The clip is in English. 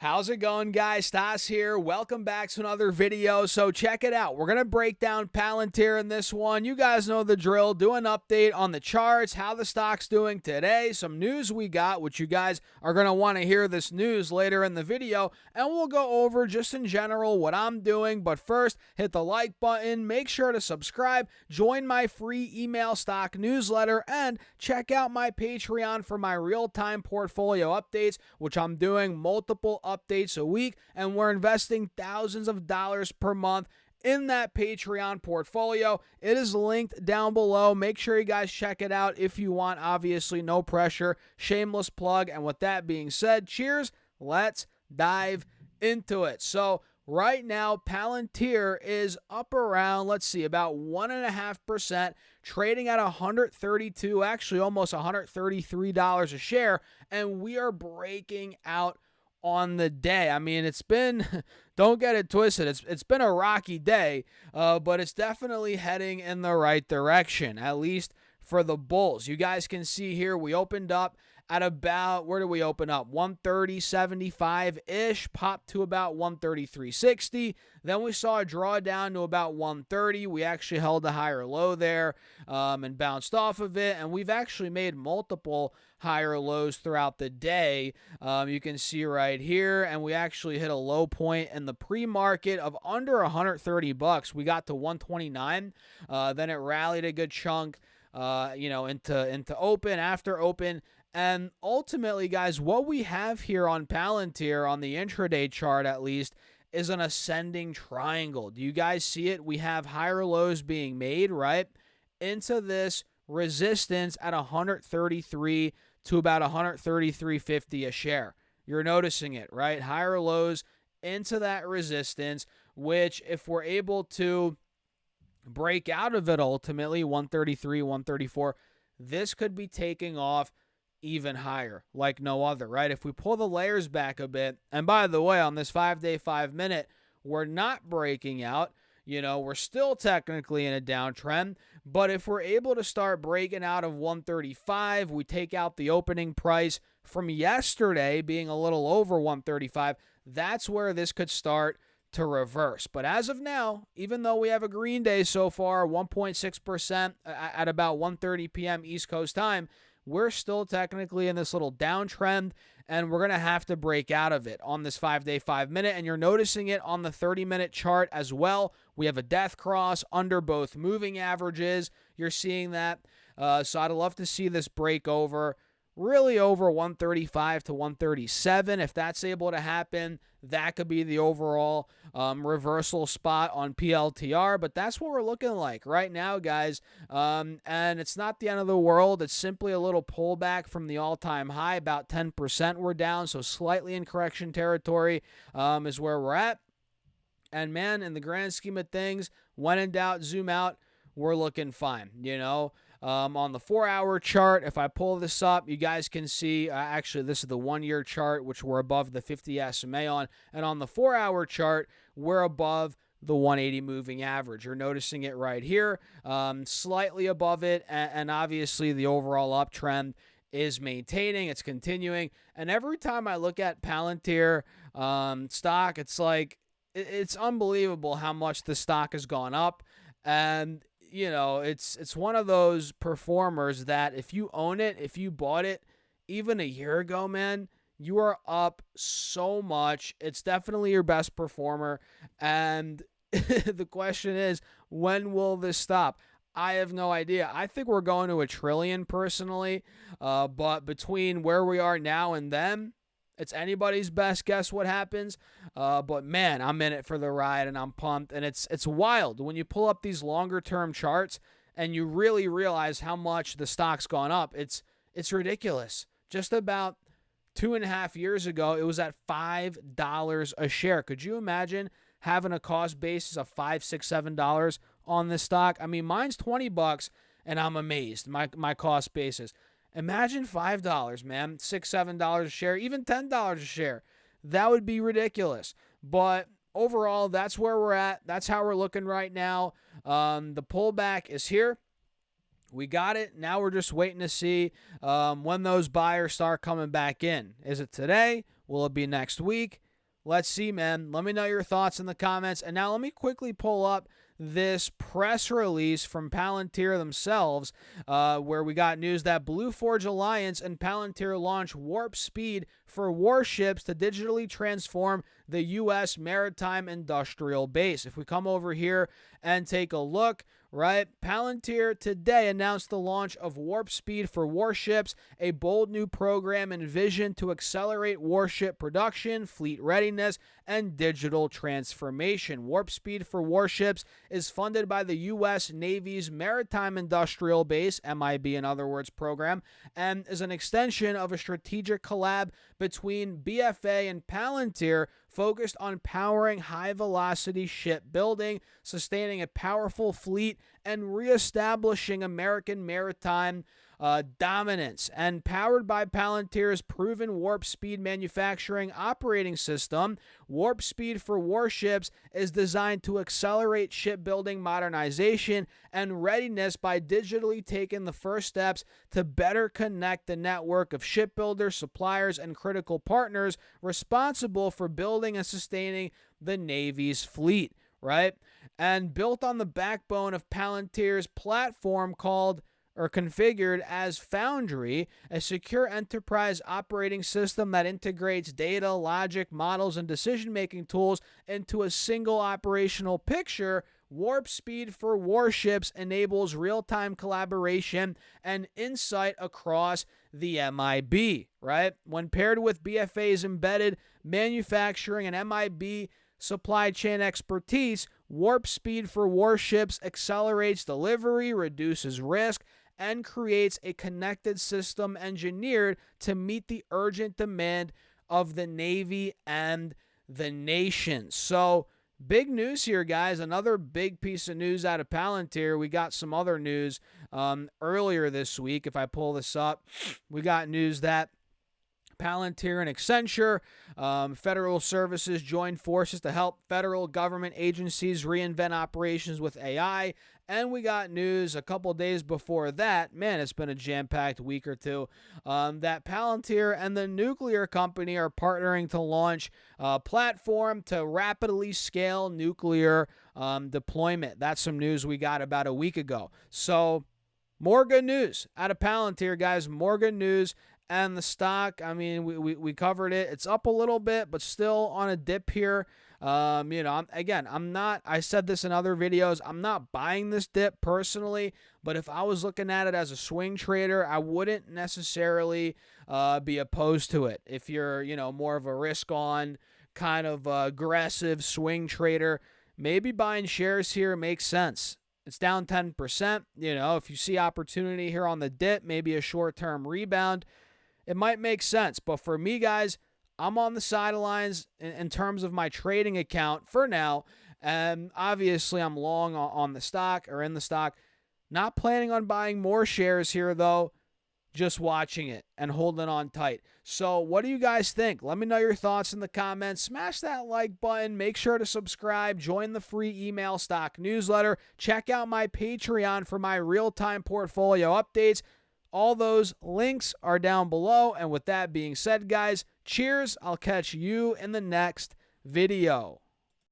How's it going, guys? Stas here. Welcome back to another video. So check it out. We're going to break down Palantir in this one. You guys know the drill. Do an update on the charts, how the stock's doing today, some news we got, which you guys are going to want to hear this news later in the video. And we'll go over just in general what I'm doing. But first, hit the like button. Make sure to subscribe. Join my free email stock newsletter. And check out my Patreon for my real-time portfolio updates, which I'm doing multiple updates a week, and we're investing thousands of dollars per month in that Patreon portfolio. It is linked down below. Make sure you guys check it out if you want. Obviously, no pressure, shameless plug. And with that being said, cheers. Let's dive into it. So right now, Palantir is up around, let's see, about 1.5%, trading at $132, actually almost $133 a share, and we are breaking out on the day. I mean, it's been, don't get it twisted, it's been a rocky day, but it's definitely heading in the right direction, at least for the bulls. You guys can see here, we opened up at about, where did we open up? 130.75-ish, popped to about 133.60. Then we saw a drawdown to about 130. We actually held a higher low there and bounced off of it. And we've actually made multiple higher lows throughout the day. You can see right here. And we actually hit a low point in the pre-market of under 130 bucks. We got to 129. Then it rallied a good chunk, into open, after open. And ultimately, guys, what we have here on Palantir, on the intraday chart at least, is an ascending triangle. Do you guys see it? We have higher lows being made, right, into this resistance at 133 to about 133.50 a share. You're noticing it, right? Higher lows into that resistance, which if we're able to break out of it ultimately, 133, 134, this could be taking off even higher, like no other, right? If we pull the layers back a bit, and by the way, on this 5-day, 5-minute, we're not breaking out. We're still technically in a downtrend, but if we're able to start breaking out of 135, we take out the opening price from yesterday being a little over 135, that's where this could start to reverse. But as of now, even though we have a green day so far, 1.6% at about 1:30 p.m. East Coast time, we're still technically in this little downtrend, and we're going to have to break out of it on this 5-day, 5-minute, and you're noticing it on the 30-minute chart as well. We have a death cross under both moving averages. You're seeing that. So I'd love to see this break over, really over 135 to 137. If that's able to happen, that could be the overall reversal spot on PLTR. But that's what we're looking like right now, guys. And it's not the end of the world. It's simply a little pullback from the all-time high. About 10% we're down, so slightly in correction territory is where we're at. And, man, in the grand scheme of things, when in doubt, zoom out. We're looking fine, on the 4-hour chart, if I pull this up, you guys can see, actually, this is the 1-year chart, which we're above the 50 SMA on. And on the 4-hour chart, we're above the 180 moving average. You're noticing it right here, slightly above it. And obviously, the overall uptrend is maintaining. It's continuing. And every time I look at Palantir stock, it's like, it's unbelievable how much the stock has gone up. And it's one of those performers that if you own it, if you bought it even a year ago, man, you are up so much. It's definitely your best performer. And the question is, when will this stop? I have no idea. I think we're going to $1 trillion personally. But between where we are now and then, it's anybody's best guess what happens. But man, I'm in it for the ride and I'm pumped. And it's wild when you pull up these longer term charts and you really realize how much the stock's gone up. It's ridiculous. Just about 2.5 years ago, it was at $5 a share. Could you imagine having a cost basis of $5, $6, $7 on this stock? I mean, mine's $20 and I'm amazed. My cost basis. Imagine $5, man, $6, $7 a share, even $10 a share. That would be ridiculous. But overall, that's where we're at. That's how we're looking right now. The pullback is here. We got it. Now we're just waiting to see when those buyers start coming back in. Is it today? Will it be next week? Let's see, man. Let me know your thoughts in the comments. And now let me quickly pull up this press release from Palantir themselves, where we got news that Blue Forge Alliance and Palantir launch warp speed for warships to digitally transform the U.S. maritime industrial base. If we come over here and take a look, right, Palantir today announced the launch of Warp Speed for Warships, a bold new program envisioned to accelerate warship production, fleet readiness, and digital transformation. Warp Speed for Warships is funded by the U.S. Navy's Maritime Industrial Base, MIB in other words, program, and is an extension of a strategic collab between BFA and Palantir focused on powering high-velocity shipbuilding, sustaining a powerful fleet, and reestablishing American maritime dominance. And powered by Palantir's proven warp speed manufacturing operating system, Warp Speed for Warships is designed to accelerate shipbuilding modernization and readiness by digitally taking the first steps to better connect the network of shipbuilders, suppliers, and critical partners responsible for building and sustaining the Navy's fleet, right? And built on the backbone of Palantir's platform called or configured as Foundry, a secure enterprise operating system that integrates data, logic, models, and decision-making tools into a single operational picture. Warp Speed for Warships enables real-time collaboration and insight across the MIB, right? When paired with BFA's embedded manufacturing and MIB supply chain expertise, Warp Speed for Warships accelerates delivery, reduces risk, and creates a connected system engineered to meet the urgent demand of the Navy and the nation. So, big news here, guys. Another big piece of news out of Palantir. We got some other news earlier this week. If I pull this up, we got news that Palantir and Accenture, federal services joined forces to help federal government agencies reinvent operations with AI. And we got news a couple days before that, man, it's been a jam-packed week or two, that Palantir and the nuclear company are partnering to launch a platform to rapidly scale nuclear deployment. That's some news we got about a week ago. So, more good news out of Palantir, guys. More good news. And the stock, I mean, we covered it. It's up a little bit, but still on a dip here. I'm not, I said this in other videos, I'm not buying this dip personally, but if I was looking at it as a swing trader, I wouldn't necessarily be opposed to it. If you're, more of a risk-on kind of aggressive swing trader, maybe buying shares here makes sense. It's down 10%. If you see opportunity here on the dip, maybe a short-term rebound, it might make sense. But for me, guys, I'm on the sidelines in terms of my trading account for now. And obviously, I'm long on the stock or in the stock. Not planning on buying more shares here, though. Just watching it and holding on tight. So what do you guys think? Let me know your thoughts in the comments. Smash that like button. Make sure to subscribe. Join the free email stock newsletter. Check out my Patreon for my real-time portfolio updates. All those links are down below. And with that being said, guys, cheers. I'll catch you in the next video.